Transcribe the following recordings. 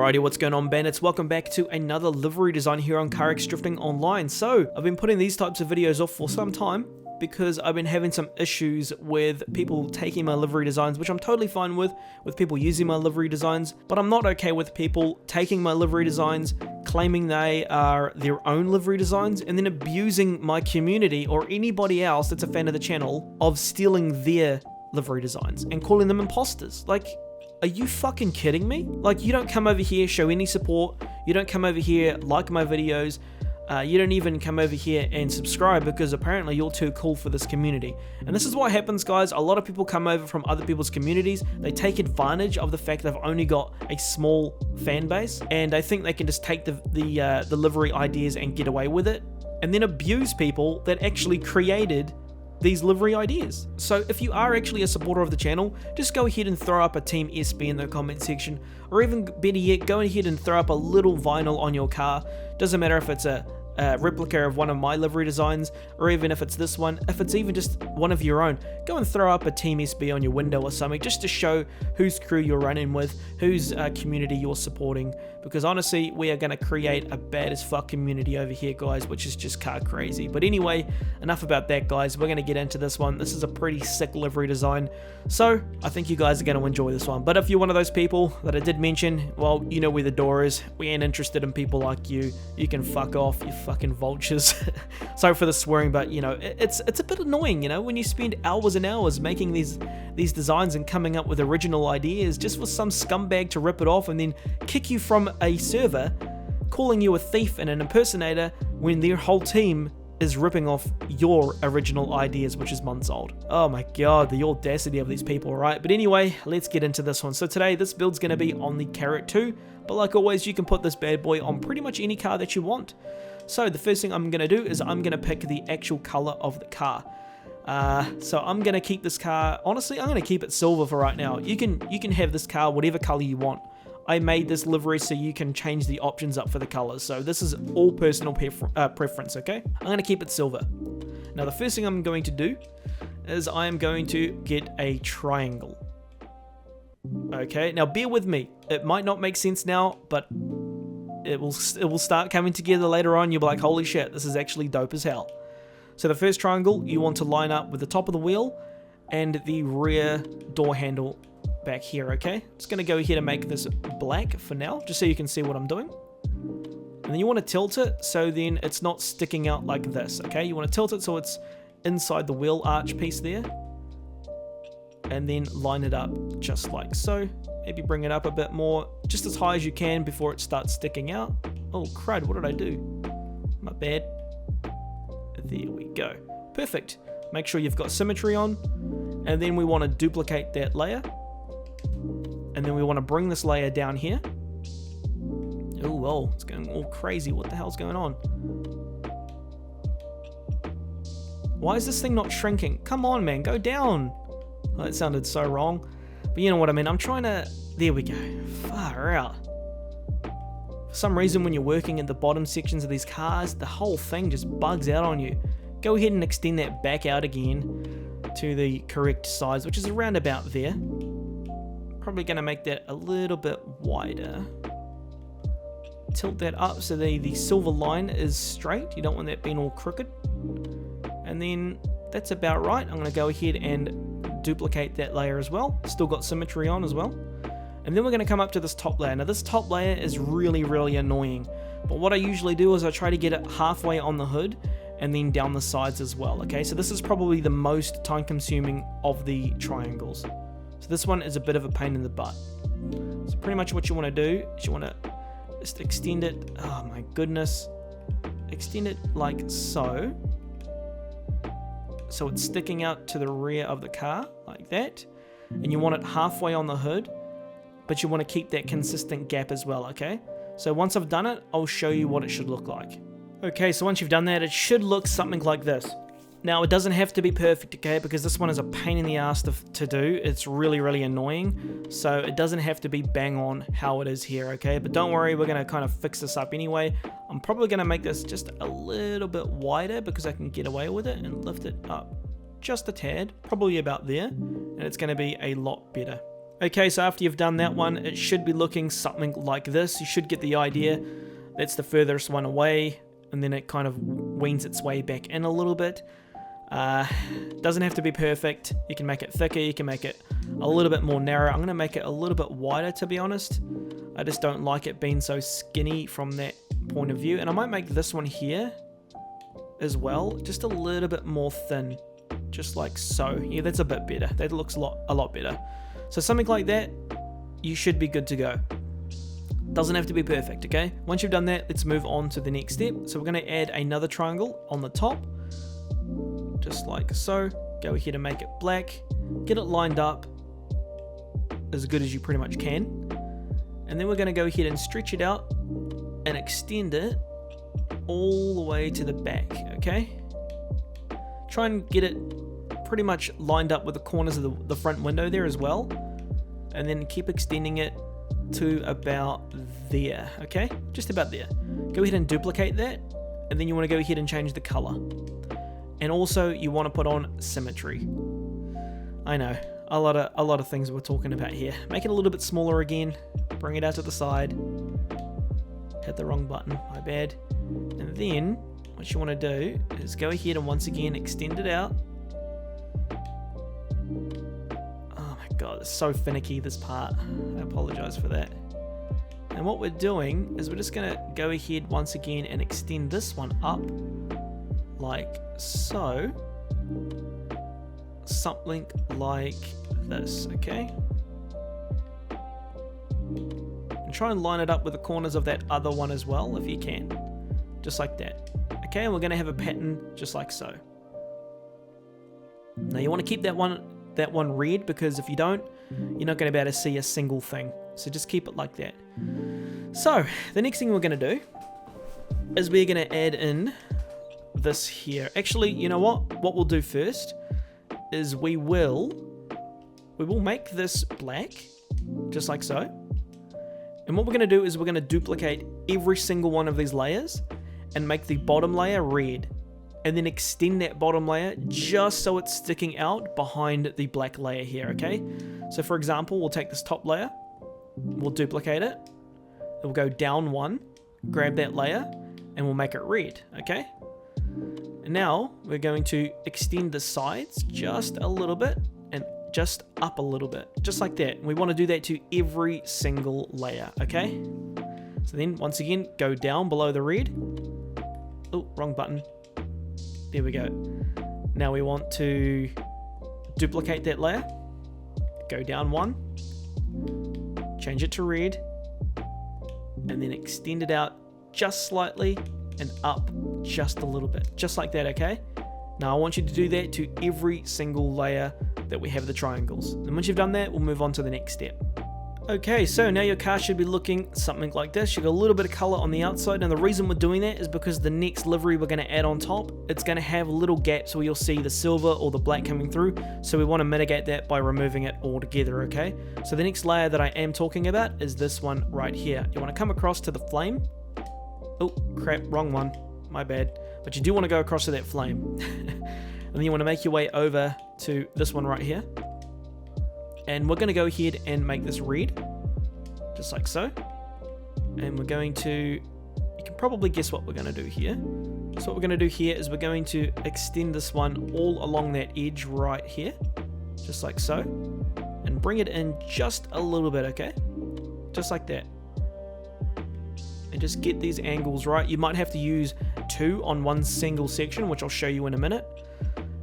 Alrighty, what's going on, bandits? Welcome back to another livery design here on CARX Drifting Online. So, I've been putting these types of videos off for some time because I've been having some issues with people taking my livery designs, which I'm totally fine with people using my livery designs, but I'm not okay with people taking my livery designs, claiming they are their own livery designs, and then abusing my community or anybody else that's a fan of the channel of stealing their livery designs and calling them imposters. Like, are you fucking kidding me? Like, you don't come over here, show any support, you don't come over here, like my videos, you don't even come over here and subscribe because apparently you're too cool for this community. And this is what happens, guys. A lot of people come over from other people's communities, they take advantage of the fact they've only got a small fan base, and they think they can just take the livery ideas and get away with it, and then abuse people that actually created these livery ideas. So if you are actually a supporter of the channel, just go ahead and throw up a Team SB in the comment section, or even better yet, go ahead and throw up a little vinyl on your car. Doesn't matter if it's a replica of one of my livery designs, or even if it's this one, if it's even just one of your own, go and throw up a Team SB on your window or something, just to show whose crew you're running with, whose community you're supporting, because honestly, we are going to create a bad as fuck community over here, guys, which is just car crazy. But anyway, enough about that, guys. We're going to get into this one. This is a pretty sick livery design, so I think you guys are going to enjoy this one. But if you're one of those people that I did mention, well, you know where the door is. We ain't interested in people like you. You can fuck off, you fucking vultures. Sorry for the swearing, but you know, it's a bit annoying, you know, when you spend hours and hours making these designs and coming up with original ideas just for some scumbag to rip it off and then kick you from a server, calling you a thief and an impersonator when their whole team is ripping off your original ideas, which is months old. Oh my god, the audacity of these people, right? But anyway, let's get into this one. So today, this build's going to be on the CARX 2, but like always, you can put this bad boy on pretty much any car that you want. So the first thing I'm going to do is I'm going to pick the actual color of the car. So I'm going to keep this car, honestly, I'm going to keep it silver for right now. You can have this car whatever color you want. I made this livery so you can change the options up for the colors. So this is all personal preference, okay? I'm going to keep it silver. Now the first thing I'm going to do is I am going to get a triangle. Okay, now bear with me. It might not make sense now, but it will start coming together later on. You'll be like, holy shit, this is actually dope as hell. So the first triangle you want to line up with the top of the wheel and the rear door handle back here, okay? Just going to go ahead and make this black for now, just so you can see what I'm doing. And then you want to tilt it so then it's not sticking out like this, okay? You want to tilt it so it's inside the wheel arch piece there. And then line it up just like so. Maybe bring it up a bit more, just as high as you can before it starts sticking out. Oh crud, what did I do? My bad. There we go. Perfect. Make sure you've got symmetry on. And then we want to duplicate that layer. And then we want to bring this layer down here. Oh, whoa, it's going all crazy. What the hell's going on? Why is this thing not shrinking? Come on, man, go down. Oh, that sounded so wrong. But you know what I mean. I'm trying to... There we go. Far out. For some reason, when you're working at the bottom sections of these cars, the whole thing just bugs out on you. Go ahead and extend that back out again to the correct size, which is around about there. Probably going to make that a little bit wider. Tilt that up so the silver line is straight. You don't want that being all crooked. And then that's about right. I'm going to go ahead and duplicate that layer as well. Still got symmetry on as well. And then we're going to come up to this top layer. Now this top layer is really, really annoying. But what I usually do is I try to get it halfway on the hood and then down the sides as well. Okay, so this is probably the most time consuming of the triangles. So this one is a bit of a pain in the butt. So pretty much what you want to do is you want to just extend it. Oh my goodness. Extend it like so. So it's sticking out to the rear of the car like that. And you want it halfway on the hood, but you want to keep that consistent gap as well, okay? So once I've done it, I'll show you what it should look like. Okay, so once you've done that, it should look something like this. Now, it doesn't have to be perfect, okay, because this one is a pain in the ass to do. It's really, really annoying. So it doesn't have to be bang on how it is here, okay? But don't worry, we're going to kind of fix this up anyway. I'm probably going to make this just a little bit wider because I can get away with it and lift it up just a tad, probably about there. And it's going to be a lot better. Okay, so after you've done that one, it should be looking something like this. You should get the idea. That's the furthest one away, and then it kind of weans its way back in a little bit. Doesn't have to be perfect. You can make it thicker, you can make it a little bit more narrow. I'm going to make it a little bit wider, to be honest. I just don't like it being so skinny from that point of view. And I might make this one here as well, just a little bit more thin, just like so. Yeah, that's a bit better. That looks a lot better. So something like that, you should be good to go. Doesn't have to be perfect, okay? Once you've done that, let's move on to the next step. So we're going to add another triangle on the top, just like so. Go ahead and make it black. Get it lined up as good as you pretty much can. And then we're going to go ahead and stretch it out and extend it all the way to the back, okay? Try and get it pretty much lined up with the corners of the front window there as well. And then keep extending it to about there, okay? Just about there. Go ahead and duplicate that, and then you want to go ahead and change the color. And also you want to put on symmetry. I know, a lot of things we're talking about here. Make it a little bit smaller again, bring it out to the side. Hit the wrong button, my bad. And then what you want to do is go ahead and once again extend it out. God, it's so finicky, this part. I apologize for that. And what we're doing is we're just going to go ahead once again and extend this one up like so. Something like this, okay? And try and line it up with the corners of that other one as well, if you can. Just like that. Okay, and we're going to have a pattern just like so. Now you want to keep that one red, because if you don't, you're not going to be able to see a single thing. So just keep it like that. So the next thing we're going to do is we're going to add in this here. Actually, you know what we'll do first is we will make this black, just like so. And what we're going to do is we're going to duplicate every single one of these layers and make the bottom layer red. And then extend that bottom layer just so it's sticking out behind the black layer here, okay? So for example, we'll take this top layer, we'll duplicate it, we'll go down one, grab that layer, and we'll make it red, okay? And now we're going to extend the sides just a little bit and just up a little bit, just like that. And we want to do that to every single layer, okay? So then once again, go down below the red. Oh, wrong button. There we go. Now we want to duplicate that layer, go down one, change it to red, and then extend it out just slightly and up just a little bit, just like that, okay? Now I want you to do that to every single layer that we have the triangles. And once you've done that, we'll move on to the next step. Okay, so now your car should be looking something like this. You've got a little bit of color on the outside, and the reason we're doing that is because the next livery we're going to add on top, it's going to have little gaps where you'll see the silver or the black coming through, so we want to mitigate that by removing it altogether, okay? So the next layer that I am talking about is this one right here. You want to come across to the flame. Oh, crap, wrong one. My bad. But you do want to go across to that flame. And then you want to make your way over to this one right here. And we're going to go ahead and make this red, just like so. And we're going to, you can probably guess what we're going to do here. So what we're going to do here is we're going to extend this one all along that edge right here, just like so. And bring it in just a little bit, okay? Just like that. And just get these angles right. You might have to use two on one single section, which I'll show you in a minute.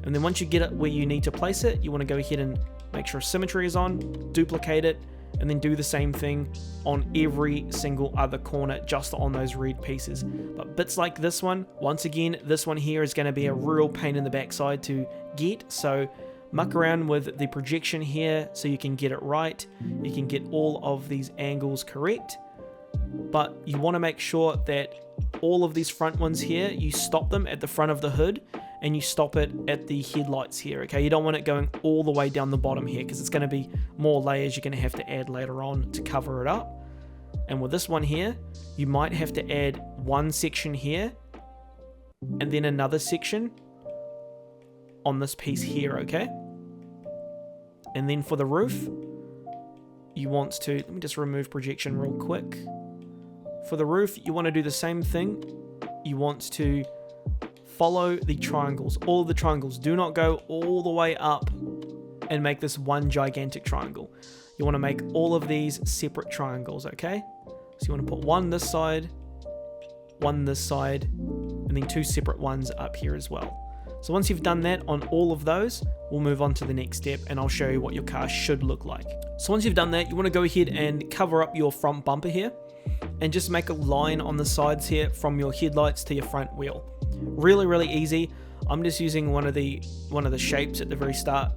And then once you get it where you need to place it, you want to go ahead and make sure symmetry is on, duplicate it, and then do the same thing on every single other corner just on those red pieces. But bits like this one, once again, this one here is going to be a real pain in the backside to get, so muck around with the projection here so you can get it right. You can get all of these angles correct, but you want to make sure that all of these front ones here, you stop them at the front of the hood, and you stop it at the headlights here, okay? You don't want it going all the way down the bottom here, because it's going to be more layers you're going to have to add later on to cover it up. And with this one here, you might have to add one section here, and then another section on this piece here, okay? And then for the roof, you want to, let me just remove projection real quick. For the roof, you want to do the same thing. You want to follow the triangles, all of the triangles. Do not go all the way up and make this one gigantic triangle. You want to make all of these separate triangles, okay? So you want to put one this side, and then 2 separate ones up here as well. So once you've done that on all of those, we'll move on to the next step and I'll show you what your car should look like. So once you've done that, you want to go ahead and cover up your front bumper here and just make a line on the sides here from your headlights to your front wheel. Really easy. I'm just using one of the shapes at the very start.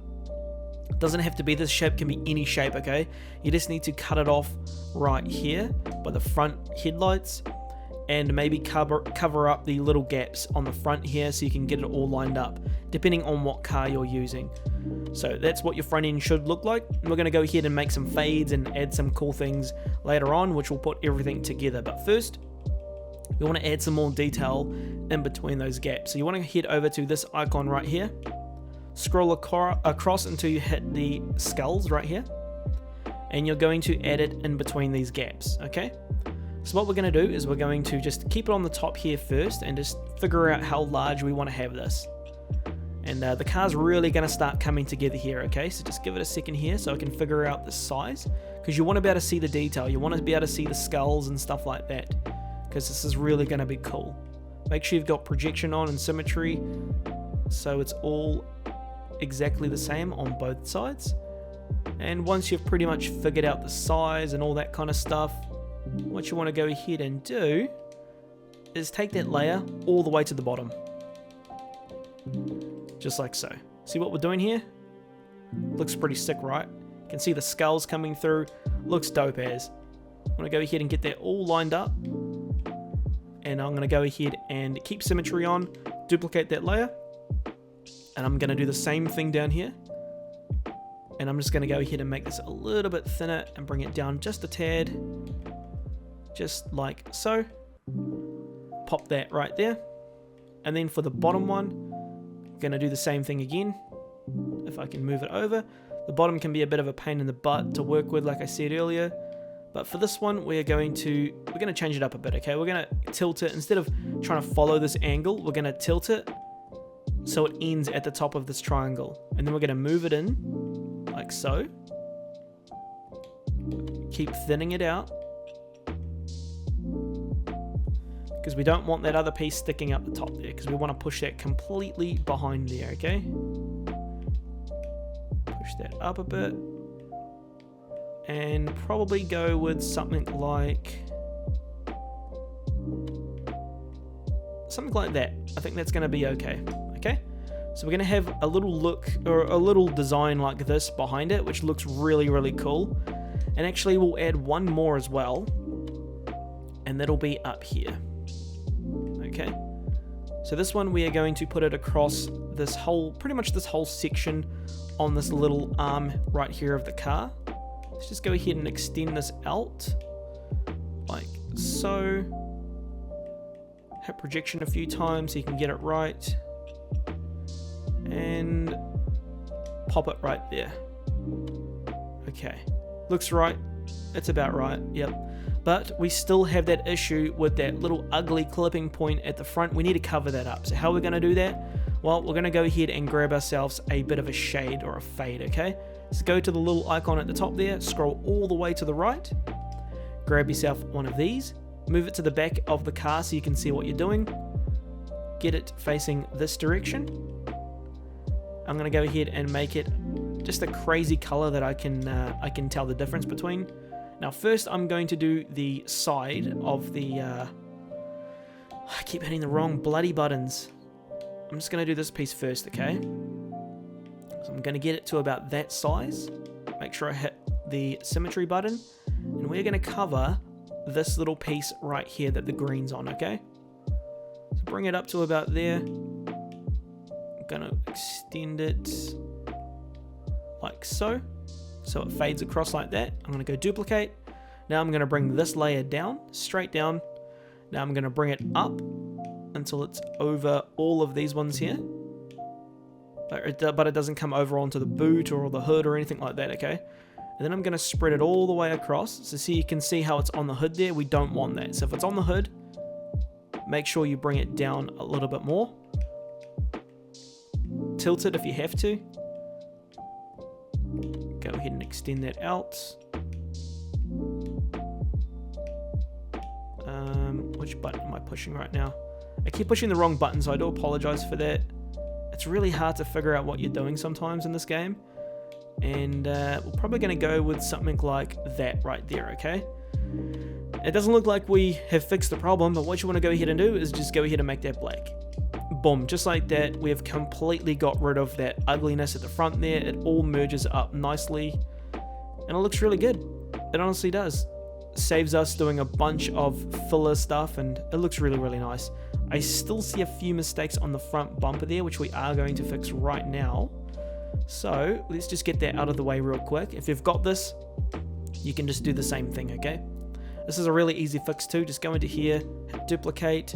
It doesn't have to be this shape, can be any shape, okay? You just need to cut it off right here by the front headlights and maybe cover up the little gaps on the front here so you can get it all lined up, depending on what car you're using. So that's what your front end should look like. We're going to go ahead and make some fades and add some cool things later on, which will put everything together. But first, we want to add some more detail in between those gaps. So you want to head over to this icon right here, scroll across until you hit the skulls right here, and you're going to add it in between these gaps, okay? So what we're going to do is we're going to just keep it on the top here first and just figure out how large we want to have this. And the car's really going to start coming together here, okay? So just give it a second here so I can figure out the size, because you want to be able to see the detail. You want to be able to see the skulls and stuff like that, because this is really going to be cool. Make sure you've got projection on and symmetry so it's all exactly the same on both sides. And once you've pretty much figured out the size and all that kind of stuff, what you want to go ahead and do is take that layer all the way to the bottom. Just like so. See what we're doing here? Looks pretty sick, right? You can see the skulls coming through. Looks dope as. I'm going to go ahead and get that all lined up. And I'm going to go ahead and keep symmetry on, duplicate that layer. And I'm going to do the same thing down here. And I'm just going to go ahead and make this a little bit thinner and bring it down just a tad. Just like so. Pop that right there. And then for the bottom one, I'm going to do the same thing again. If I can move it over. The bottom can be a bit of a pain in the butt to work with, like I said earlier. But for this one, we're going to change it up a bit, okay? We're going to tilt it. Instead of trying to follow this angle, we're going to tilt it so it ends at the top of this triangle. And then we're going to move it in, like so. Keep thinning it out, because we don't want that other piece sticking up the top there, because we want to push that completely behind there, okay? Push that up a bit. And probably go with something like that. I think that's going to be okay. Okay, so we're going to have a little look or a little design like this behind it, which looks really cool. And actually we'll add one more as well, and that'll be up here. Okay, so this one we are going to put it across this whole, pretty much this whole section on this little arm right here of the car. Let's just go ahead and extend this out like so. Hit projection a few times so you can get it right. And pop it right there. Okay, looks right. It's about right, yep. But we still have that issue with that little ugly clipping point at the front. We need to cover that up. So how are we going to do that? Well, we're going to go ahead and grab ourselves a bit of a shade or a fade, okay? So go to the little icon at the top there, scroll all the way to the right, grab yourself one of these, move it to the back of the car so you can see what you're doing, get it facing this direction. I'm going to go ahead and make it just a crazy color that I can tell the difference between. Now first I'm going to do the side of the, I keep hitting the wrong bloody buttons. I'm just going to do this piece first, okay? So I'm going to get it to about that size. Make sure I hit the symmetry button. And we're going to cover this little piece right here that the green's on, okay? So bring it up to about there. I'm going to extend it like so. So it fades across like that. I'm going to go duplicate. Now I'm going to bring this layer down, straight down. Now I'm going to bring it up until it's over all of these ones here. But it doesn't come over onto the boot or the hood or anything like that, okay? And then I'm going to spread it all the way across. So you can see how it's on the hood there. We don't want that. So if it's on the hood, make sure you bring it down a little bit more. Tilt it if you have to. Go ahead and extend that out. Which button am I pushing right now? I keep pushing the wrong button, so I do apologize for that. It's really hard to figure out what you're doing sometimes in this game. And we're probably going to go with something like that right there, okay? It doesn't look like we have fixed the problem, but what you want to go ahead and do is just go ahead and make that black. Boom, just like that, we have completely got rid of that ugliness at the front there. It all merges up nicely, and it looks really good. It honestly does. Saves us doing a bunch of filler stuff, and it looks really, really nice. I still see a few mistakes on the front bumper there, which we are going to fix right now. So let's just get that out of the way real quick. If you've got this, you can just do the same thing, okay? This is a really easy fix too. Just go into here, hit duplicate,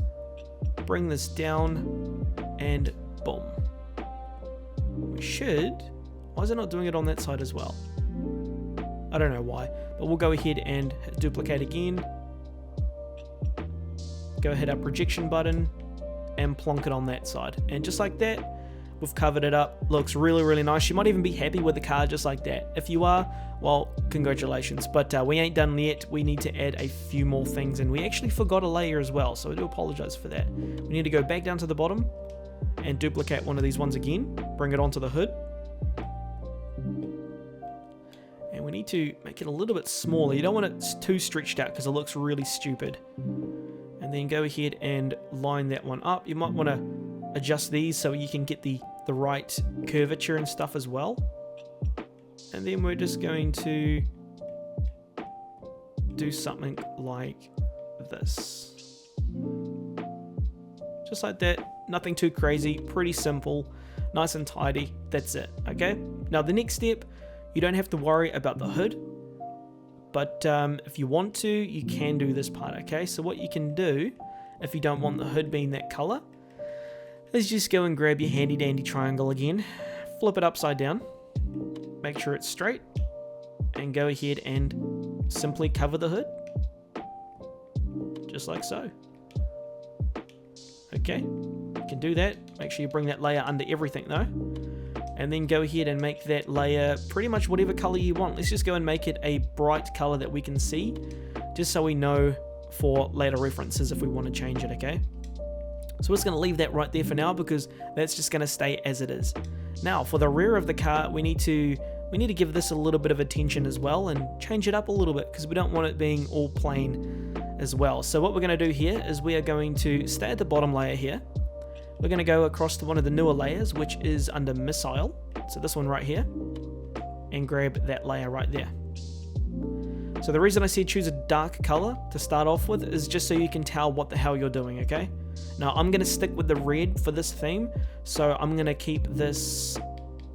bring this down, and boom. We should... Why is it not doing it on that side as well? I don't know why, but we'll go ahead and hit duplicate again. Go hit our projection button and plonk it on that side. And just like that, we've covered it up. Looks really, really nice. You might even be happy with the car just like that. If you are, well, congratulations. But we ain't done yet. We need to add a few more things, and we actually forgot a layer as well, so I do apologize for that. We need to go back down to the bottom and duplicate one of these ones again. Bring it onto the hood. And we need to make it a little bit smaller. You don't want it too stretched out because it looks really stupid. And then go ahead and line that one up. You might want to adjust these so you can get the right curvature and stuff as well. And then we're just going to do something like this. Just like that. Nothing too crazy. Pretty simple. Nice and tidy. That's it. Okay? Now the next step, you don't have to worry about the hood. But if you want to, you can do this part, okay? So what you can do, if you don't want the hood being that color, is just go and grab your handy dandy triangle again, flip it upside down, make sure it's straight, and go ahead and simply cover the hood. Just like so. Okay, you can do that. Make sure you bring that layer under everything though. And then go ahead and make that layer pretty much whatever color you want. Let's just go and make it a bright color that we can see, just so we know for later references if we want to change it, okay? So we're just going to leave that right there for now because that's just going to stay as it is. Now for the rear of the car, we need to give this a little bit of attention as well and change it up a little bit because we don't want it being all plain as well. So what we're going to do here is we are going to stay at the bottom layer here. We're going to go across to one of the newer layers, which is under missile. So this one right here, and grab that layer right there. So the reason I said choose a dark color to start off with is just so you can tell what the hell you're doing, okay? Now I'm going to stick with the red for this theme, so I'm going to keep this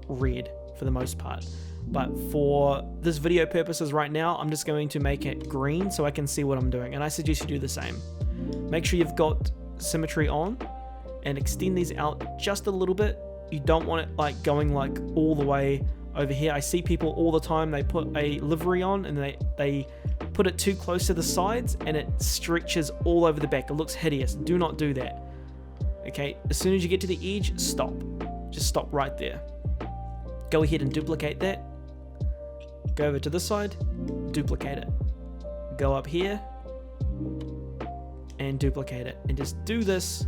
red for the most part. But for this video purposes right now, I'm just going to make it green so I can see what I'm doing, and I suggest you do the same. Make sure you've got symmetry on, and extend these out just a little bit. You don't want it like going like all the way over here. I see people all the time, they put a livery on and they put it too close to the sides and it stretches all over the back. It looks hideous. Do not do that. Okay, as soon as you get to the edge, stop. Just stop right there. Go ahead and duplicate that. Go over to this side, duplicate it. Go up here and duplicate it. And just do this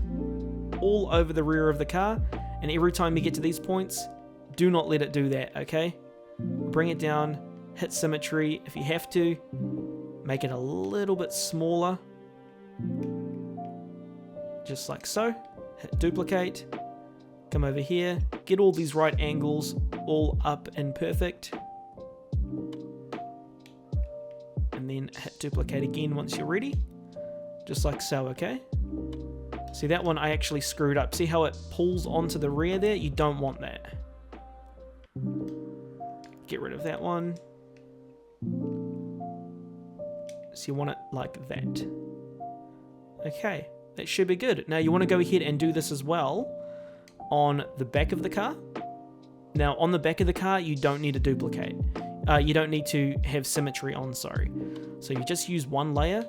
all over the rear of the car, and every time you get to these points, do not let it do that, okay? Bring it down, hit symmetry. If you have to, make it a little bit smaller, just like so. Hit duplicate, come over here, get all these right angles all up and perfect, and then hit duplicate again once you're ready, just like so, okay? See, that one I actually screwed up. See how it pulls onto the rear there? You don't want that. Get rid of that one. So you want it like that. Okay, that should be good. Now you want to go ahead and do this as well on the back of the car. Now on the back of the car, you don't need to duplicate. You don't need to have symmetry on, sorry. So you just use one layer.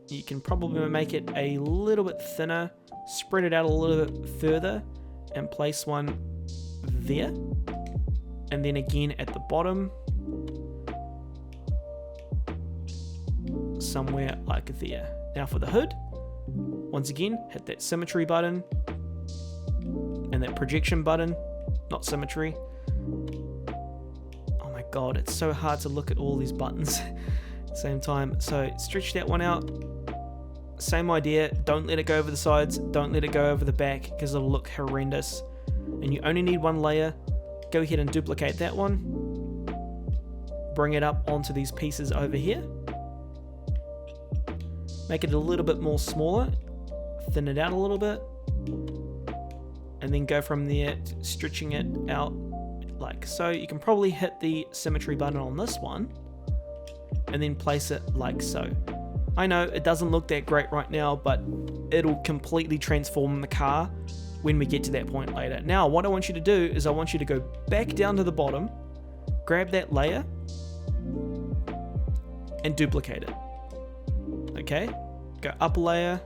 You can probably make it a little bit thinner, spread it out a little bit further, and place one there. And then again at the bottom, somewhere like there. Now for the hood, once again, hit that symmetry button and that projection button, not symmetry. Oh my god, it's so hard to look at all these buttons at the same time. So stretch that one out. Same idea, don't let it go over the sides, don't let it go over the back because it'll look horrendous. And you only need one layer. Go ahead and duplicate that one. Bring it up onto these pieces over here. Make it a little bit more smaller. Thin it out a little bit. And then go from there, stretching it out like so. You can probably hit the symmetry button on this one. And then place it like so. I know it doesn't look that great right now, but it'll completely transform the car when we get to that point later. Now, what I want you to do is I want you to go back down to the bottom, grab that layer, and duplicate it. Okay? Go up a layer,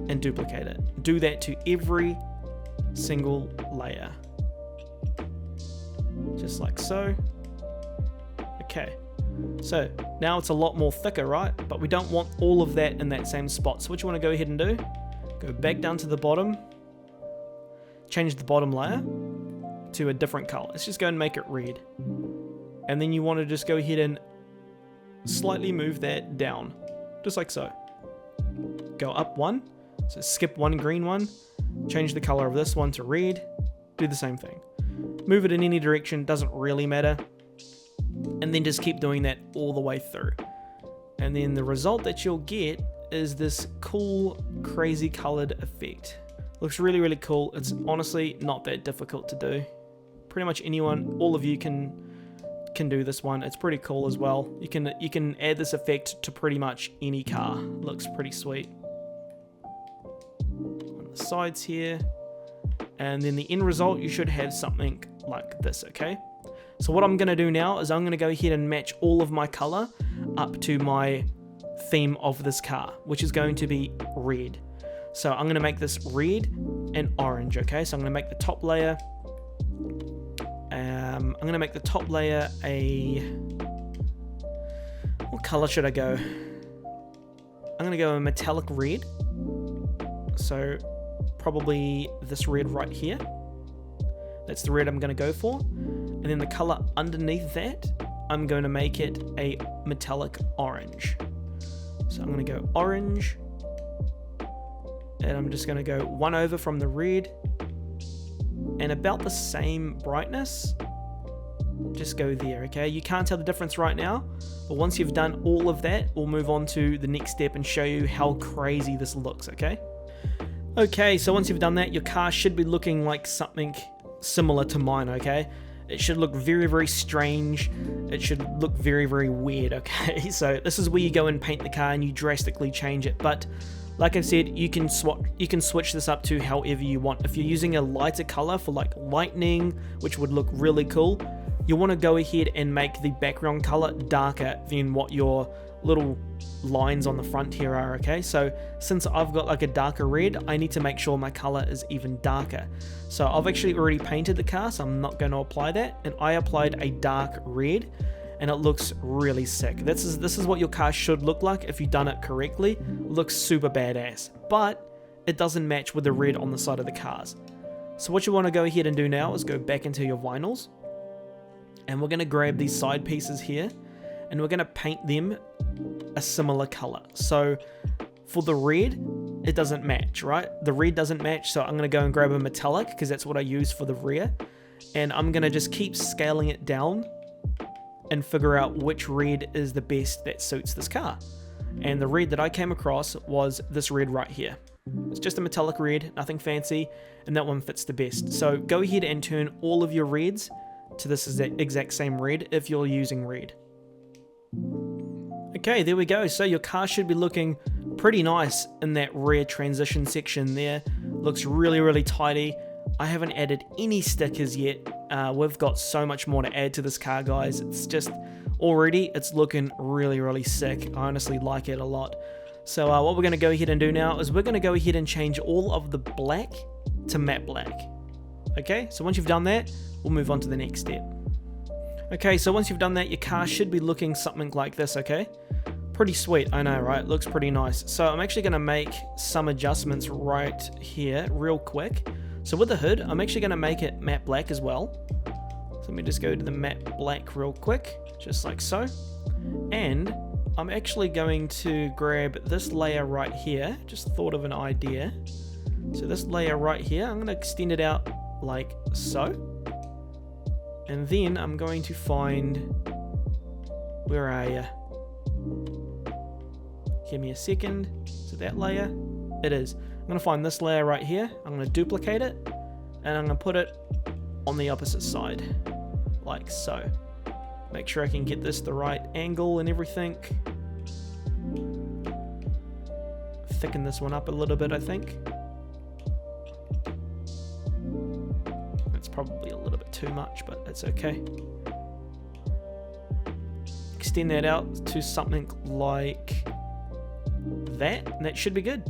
and duplicate it. Do that to every single layer. Just like so. Okay. So now it's a lot more thicker, right? But we don't want all of that in that same spot. So what you want to go ahead and do, go back down to the bottom, change the bottom layer to a different color. Let's just go and make it red. And then you want to just go ahead and slightly move that down, just like so. Go up one, so skip one green one, change the color of this one to red, do the same thing. Move it in any direction, doesn't really matter. And then just keep doing that all the way through. And then the result that you'll get is this cool, crazy colored effect. Looks really, really cool. It's honestly not that difficult to do. Pretty much anyone, all of you can do this one. It's pretty cool as well. You can add this effect to pretty much any car. Looks pretty sweet. On the sides here. And then the end result, you should have something like this, okay? So what I'm going to do now is I'm going to go ahead and match all of my color up to my theme of this car, which is going to be red. So I'm going to make this red and orange, okay? So I'm going to make the top layer, I'm going to make the top layer a, what color should I go? I'm going to go a metallic red. So probably this red right here. That's the red I'm going to go for. And then the color underneath that, I'm going to make it a metallic orange. So I'm going to go orange. And I'm just going to go one over from the red. And about the same brightness. Just go there, okay? You can't tell the difference right now. But once you've done all of that, we'll move on to the next step and show you how crazy this looks, okay? Okay, so once you've done that, your car should be looking like something similar to mine, okay? It should look very, very strange. It should look very, very weird, okay? So this is where you go and paint the car and you drastically change it. But like I said, you can switch this up to however you want. If you're using a lighter color for like lightning, which would look really cool, you want to go ahead and make the background color darker than what your little lines on the front here are, okay? So since I've got like a darker red, I need to make sure my color is even darker. So I've actually already painted the car, so I'm not going to apply that. And I applied a dark red, and it looks really sick. This is what your car should look like if you've done it correctly. It looks super badass, but it doesn't match with the red on the side of the cars. So what you want to go ahead and do now is go back into your vinyls, and we're going to grab these side pieces here, and we're going to paint them a similar color. So for the red, it doesn't match, right? The red doesn't match, so I'm going to go and grab a metallic because that's what I use for the rear. And I'm going to just keep scaling it down and figure out which red is the best that suits this car. And the red that I came across was this red right here. It's just a metallic red, nothing fancy, and that one fits the best. So go ahead and turn all of your reds to this exact same red if you're using red. Okay, there we go. So your car should be looking pretty nice in that rear transition section there. Looks really, really tidy. I haven't added any stickers yet, we've got so much more to add to this car, guys. It's just, already, it's looking really, really sick. I honestly like it a lot. So what we're going to go ahead and do now is we're going to go ahead and change all of the black to matte black. Okay, so once you've done that, we'll move on to the next step. Okay, so once you've done that, your car should be looking something like this, okay? Pretty sweet, I know, right? Looks pretty nice. So I'm actually going to make some adjustments right here real quick. So with the hood, I'm actually going to make it matte black as well. So let me just go to the matte black real quick, just like so. And I'm actually going to grab this layer right here. Just thought of an idea. So this layer right here, I'm going to extend it out like so. And then I'm going to find, where are you? Give me a second. So that layer, it is. I'm going to find this layer right here. I'm going to duplicate it, and I'm going to put it on the opposite side, like so. Make sure I can get this the right angle and everything. Thicken this one up a little bit, I think. That's probably a little bit too much, but that's okay. Extend that out to something like that, and that should be good.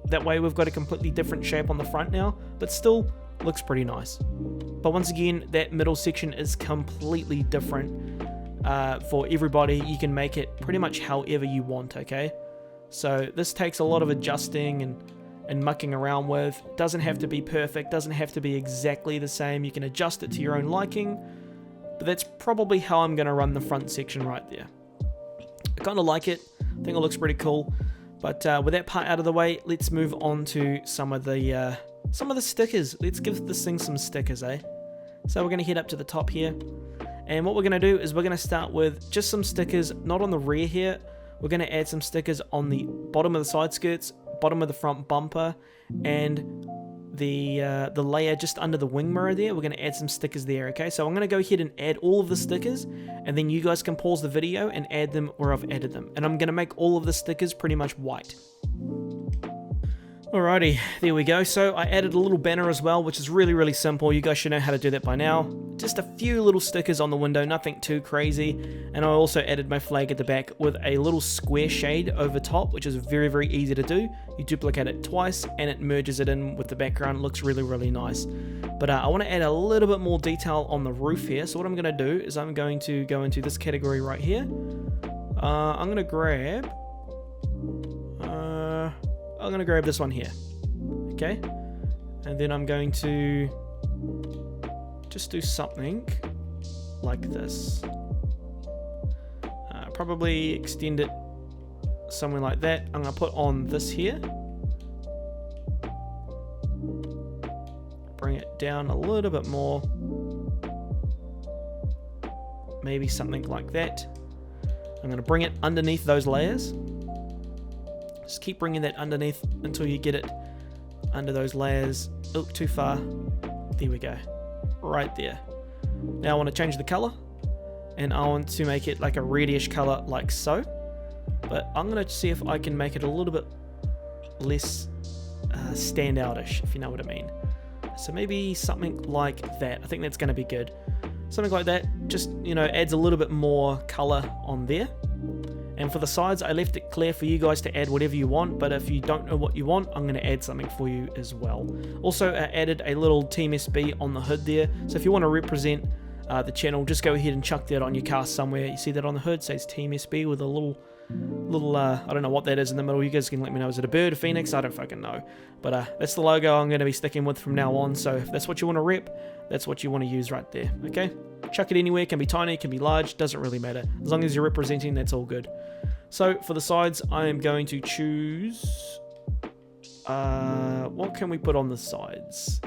That way we've got a completely different shape on the front now, but still looks pretty nice. But once again, that middle section is completely different for everybody. You can make it pretty much however you want, okay? So this takes a lot of adjusting and mucking around with. Doesn't have to be perfect, doesn't have to be exactly the same. You can adjust it to your own liking, but that's probably how I'm going to run the front section right there. I kind of like it. I think it looks pretty cool. But with that part out of the way, let's move on to some of the stickers. Let's give this thing some stickers, eh? So we're going to head up to the top here. And what we're going to do is we're going to start with just some stickers, not on the rear here. We're going to add some stickers on the bottom of the side skirts, bottom of the front bumper, and the layer just under the wing mirror there. We're going to add some stickers there, okay? So I'm going to go ahead and add all of the stickers, and then you guys can pause the video and add them where I've added them. And I'm going to make all of the stickers pretty much white. Alrighty, there we go. So I added a little banner as well, which is really, really simple. You guys should know how to do that by now. Just a few little stickers on the window, nothing too crazy. And I also added my flag at the back with a little square shade over top, which is very, very easy to do. You duplicate it twice and it merges it in with the background. It looks really, really nice. But I want to add a little bit more detail on the roof here. So what I'm going to do is I'm going to go into this category right here. I'm going to grab this one here, okay? And then I'm going to just do something like this. Probably extend it somewhere like that. I'm going to put on this here. Bring it down a little bit more. Maybe something like that. I'm going to bring it underneath those layers. Just keep bringing that underneath until you get it under those layers. Oh, too far. There we go. Right there. Now I want to change the color, and I want to make it like a reddish color like so. But I'm going to see if I can make it a little bit less standout-ish, if you know what I mean. So maybe something like that. I think that's going to be good. Something like that just, you know, adds a little bit more color on there. And for the sides, I left it clear for you guys to add whatever you want, but if you don't know what you want, I'm going to add something for you as well. Also, I added a little Team SB on the hood there, so if you want to represent the channel, just go ahead and chuck that on your car somewhere. You see that on the hood, it says Team SB with a little I don't know what that is in the middle. You guys can let me know. Is it a bird, a phoenix? I don't fucking know. But that's the logo I'm going to be sticking with from now on, so if that's what you want to rep, that's what you want to use right there, okay? Chuck it anywhere. It can be tiny, it can be large, doesn't really matter. As long as you're representing, that's all good. So for the sides, I am going to choose, what can we put on the sides?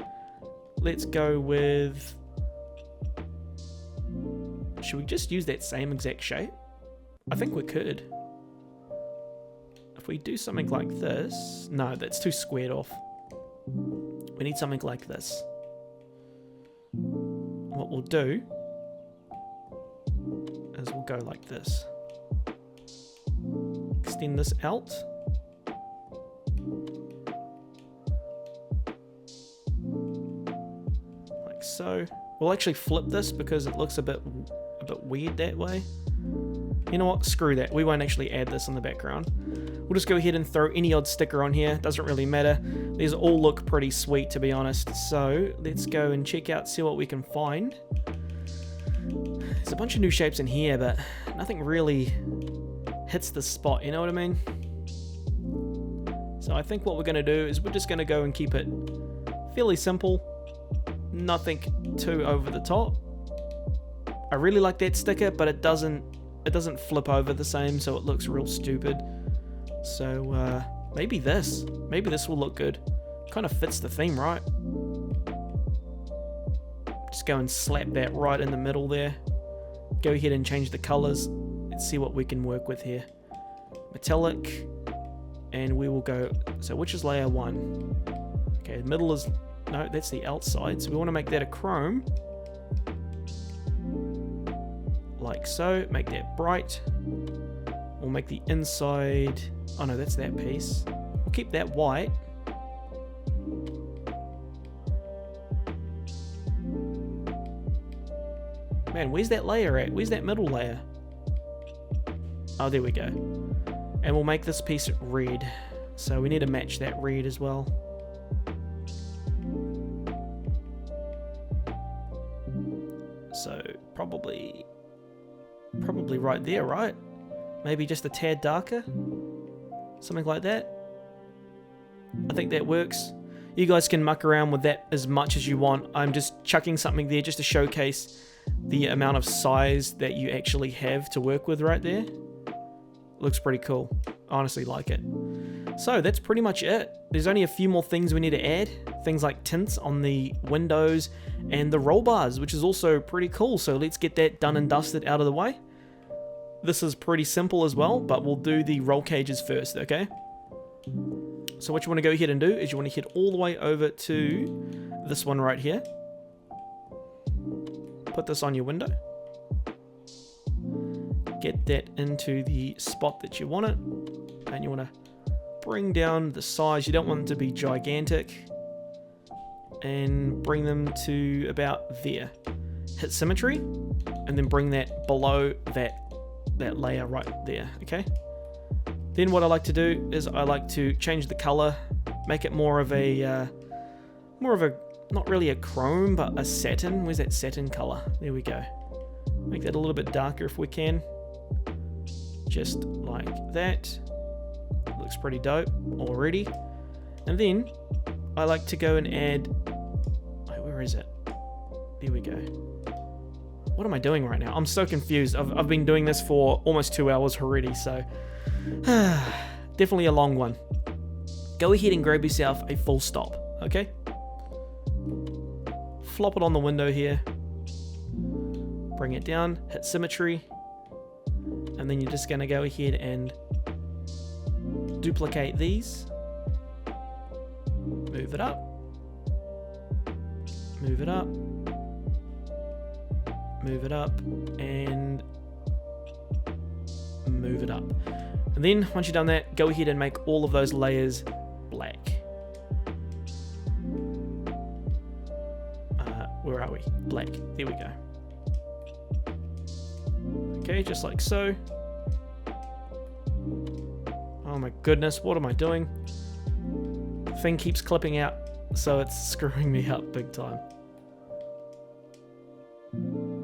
Let's go with, should we just use that same exact shape? I think we could. If we do something like this, no, that's too squared off. We need something like this. What we'll do is we'll go like this. Extend this out. Like so. We'll actually flip this because it looks a bit weird that way. You know what? Screw that. We won't actually add this in the background. We'll just go ahead and throw any odd sticker on here. Doesn't really matter. These all look pretty sweet, to be honest. So let's go and check out, see what we can find. There's a bunch of new shapes in here, but nothing really hits the spot, you know what I mean? So I think what we're going to do is we're just going to go and keep it fairly simple. Nothing too over the top. I really like that sticker, but it doesn't flip over the same, so it looks real stupid. So maybe this will look good. Kind of fits the theme, right? Just go and slap that right in the middle there. Go ahead and change the colors. Let's see what we can work with here. Metallic, and we will go, so which is layer 1? Okay, the middle is, no, that's the outside, so we want to make that a chrome. Like so, make that bright. We'll make the inside, oh no, that's that piece. We'll keep that white. Man, where's that layer at? Where's that middle layer? Oh, there we go. And we'll make this piece red. So we need to match that red as well. So probably right there, right? Maybe just a tad darker? Something like that. I think that works. You guys can muck around with that as much as you want. I'm just chucking something there just to showcase the amount of size that you actually have to work with right there. Looks pretty cool. I honestly like it. So that's pretty much it. There's only a few more things we need to add. Things like tints on the windows and the roll bars, which is also pretty cool. So let's get that done and dusted out of the way. This is pretty simple as well, but we'll do the roll cages first, okay? So what you want to go ahead and do is you want to head all the way over to this one right here. Put this on your window. Get that into the spot that you want it. And you want to bring down the size. You don't want them to be gigantic. And bring them to about there. Hit symmetry. And then bring that below that layer right there, okay? Then what I like to do is I like to change the color. Make it more of a not really a chrome, but a satin. Where's that satin color? There we go. Make that a little bit darker if we can. Just like that. Looks pretty dope already. And then I like to go and add, where is it? There we go. What am I doing right now? I'm so confused. I've been doing this for almost 2 hours already, so definitely a long one. Go ahead and grab yourself a full stop, okay? Flop it on the window here. Bring it down, hit symmetry. And then you're just going to go ahead and duplicate these. Move it up. Move it up. Move it up. And move it up. And then once you've done that, go ahead and make all of those layers black. Where are we? Black. There we go. Okay, just like so. Oh my goodness, what am I doing? The thing keeps clipping out, so it's screwing me up big time.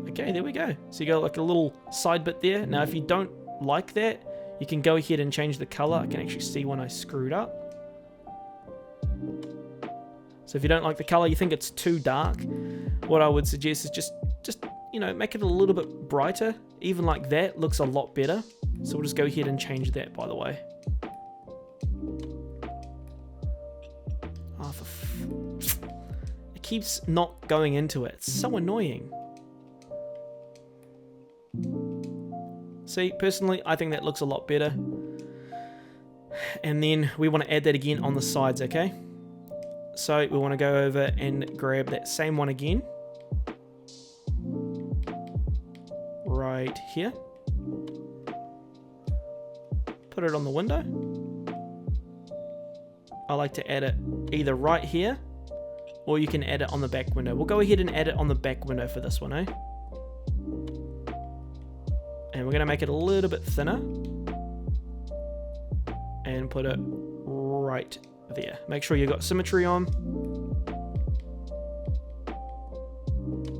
Okay, there we go. So you got like a little side bit there. Now if you don't like that, you can go ahead and change the color. I can actually see when I screwed up. So if you don't like the color, you think it's too dark, what I would suggest is just you know, make it a little bit brighter. Even like that looks a lot better. So we'll just go ahead and change that, by the way. Oh, it keeps not going into it. It's so annoying. See, personally, I think that looks a lot better. And then we want to add that again on the sides, okay? So we want to go over and grab that same one again. Right here. Put it on the window. I like to add it either right here or you can add it on the back window. We'll go ahead and add it on the back window for this one, eh? And we're going to make it a little bit thinner. And put it right there. Make sure you've got symmetry on.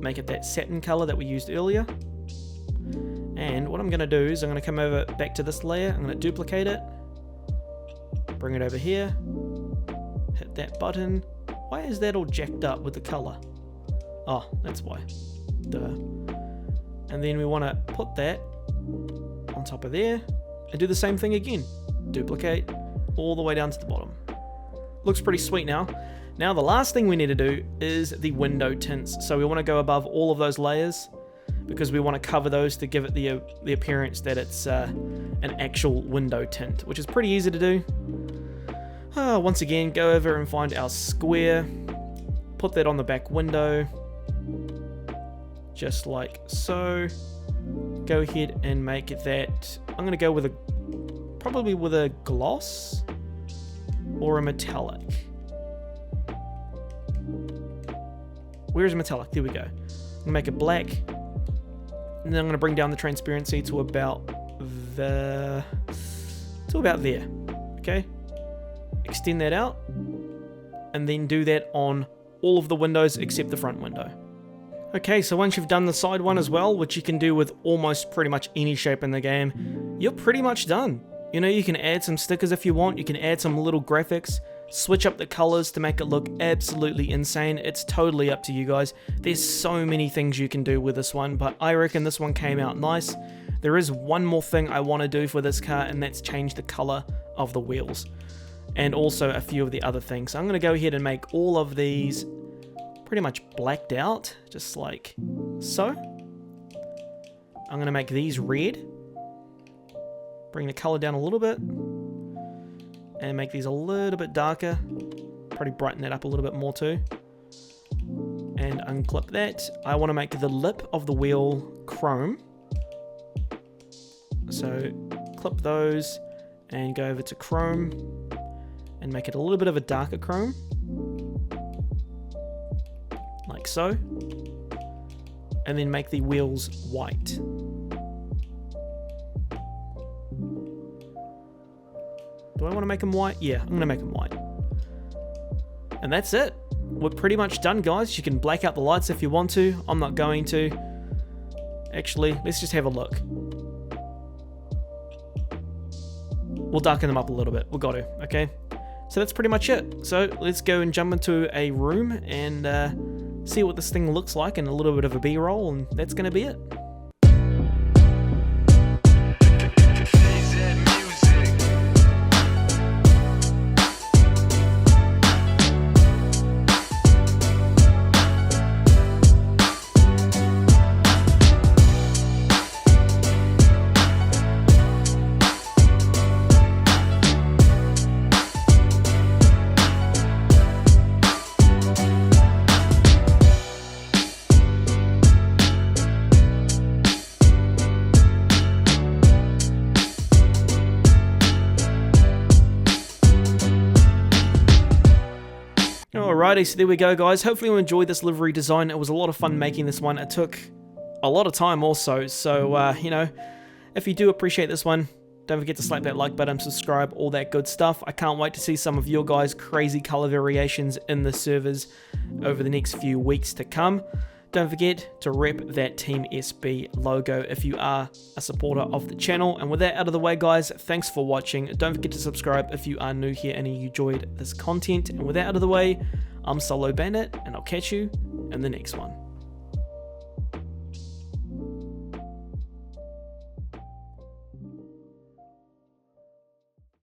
Make it that satin color that we used earlier. And what I'm going to do is I'm going to come over back to this layer. I'm going to duplicate it. Bring it over here. Hit that button. Why is that all jacked up with the color? Oh, that's why. Duh. And then we want to put that on top of there. And do the same thing again. Duplicate all the way down to the bottom. Looks pretty sweet now. Now the last thing we need to do is the window tints. So we want to go above all of those layers because we want to cover those to give it the appearance that it's an actual window tint, which is pretty easy to do. Once again, go over and find our square, put that on the back window, just like so. Go ahead and make that, I'm going to go with probably with a gloss or a metallic. Where's metallic? There we go. I'm going to make it black, and then I'm going to bring down the transparency to about there. Okay. Extend that out, and then do that on all of the windows except the front window. Okay, so once you've done the side one as well, which you can do with almost pretty much any shape in the game, you're pretty much done. You know, you can add some stickers if you want, you can add some little graphics, switch up the colors to make it look absolutely insane. It's totally up to you guys. There's so many things you can do with this one, but I reckon this one came out nice. There is one more thing I want to do for this car, and that's change the color of the wheels. And also a few of the other things. So I'm going to go ahead and make all of these pretty much blacked out, just like so. I'm going to make these red. Bring the color down a little bit. And make these a little bit darker. Probably brighten that up a little bit more too. And unclip that. I want to make the lip of the wheel chrome. So clip those and go over to chrome. And make it a little bit of a darker chrome. Like so. And then make the wheels white. Do I want to make them white? Yeah, I'm going to make them white. And that's it. We're pretty much done, guys. You can black out the lights if you want to. I'm not going to. Actually, let's just have a look. We'll darken them up a little bit. We've got to, okay? So that's pretty much it. So let's go and jump into a room and see what this thing looks like and a little bit of a B-roll, and that's going to be it. Alrighty, so there we go, guys. Hopefully you enjoyed this livery design. It was a lot of fun making this one. It took a lot of time also, so, you know, if you do appreciate this one, don't forget to slap that like button, subscribe, all that good stuff. I can't wait to see some of your guys' crazy color variations in the servers over the next few weeks to come. Don't forget to rep that Team SB logo if you are a supporter of the channel. And with that out of the way, guys, thanks for watching. Don't forget to subscribe if you are new here and you enjoyed this content. And with that out of the way, I'm Solo Bandit, and I'll catch you in the next one.